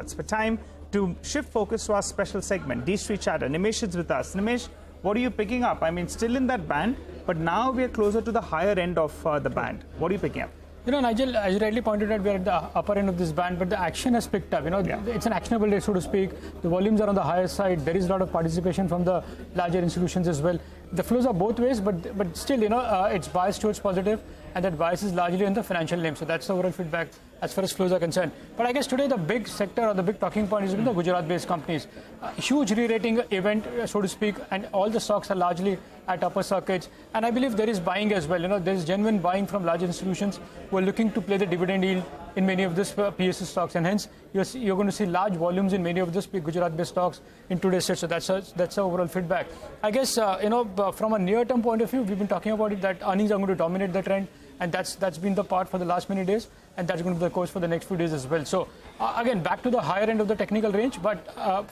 It's for time to shift focus to our special segment, D Street Chatter. Nimesh is with us. Nimesh, what are you picking up? I mean, still in that band, but now we are closer to the higher end of the band. What are you picking up? You know, Nigel, as you rightly pointed out, we are at the upper end of this band, but the action has picked up. You know, It's an actionable day, so to speak. The volumes are on the higher side. There is a lot of participation from the larger institutions as well. The flows are both ways, but still, you know, it's biased towards positive, and that bias is largely in the financial name. So that's the overall feedback as far as flows are concerned. But I guess today the big sector or the big talking point is the Gujarat-based companies. Huge re-rating event, so to speak, and all the stocks are largely at upper circuits. And I believe there is buying as well. You know, there is genuine buying from large institutions who are looking to play the dividend yield in many of these PSU stocks, and hence you're going to see large volumes in many of these Gujarat-based stocks in today's state. So that's the overall feedback. I guess from a near-term point of view, we've been talking about it that earnings are going to dominate the trend, and that's been the part for the last many days, and that's going to be the course for the next few days as well. So again, back to the higher end of the technical range, but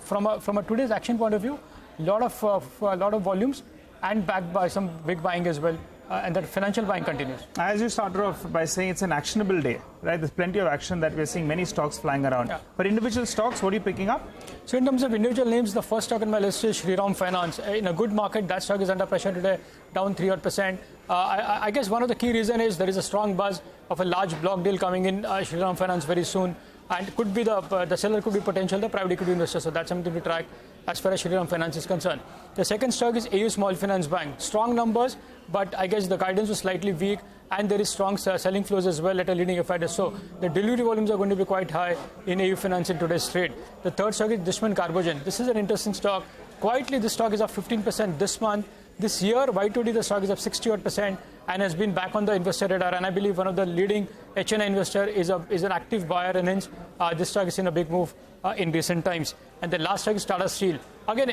from a today's action point of view, a lot of volumes and backed by some big buying as well. And that financial buying continues. As you started off by saying it's an actionable day, right? There's plenty of action that we're seeing many stocks flying around. Yeah. But individual stocks, what are you picking up? So in terms of individual names, the first stock on my list is Shriram Finance. In a good market, that stock is under pressure today, down 3%. I guess one of the key reasons is there is a strong buzz of a large block deal coming in Shriram Finance very soon. And could be the seller could be potential, the private equity investor. So that's something to track as far as Shriram Finance is concerned. The second stock is AU Small Finance Bank. Strong numbers, but I guess the guidance was slightly weak, and there is strong selling flows as well at a leading FIDs. So the delivery volumes are going to be quite high in AU Finance in today's trade. The third stock is Dishman Carbogen. This is an interesting stock. Quietly, this stock is up 15% this month. This year, Y2D, the stock is up 60% and has been back on the investor radar. And I believe one of the leading HNI investor is an active buyer, and hence this stock is in a big move in recent times. And the last stock is Tata Steel. Again,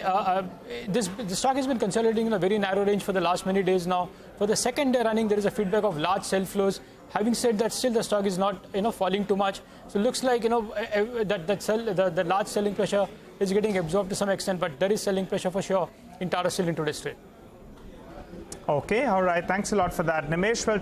this stock has been consolidating in a very narrow range for the last many days now. For the second day running, there is a feedback of large sell flows. Having said that, still the stock is not falling too much. So it looks like the large selling pressure is getting absorbed to some extent, but there is selling pressure for sure in Tata Steel in today's trade. Okay, all right. Thanks a lot for that, Nimesh. Well,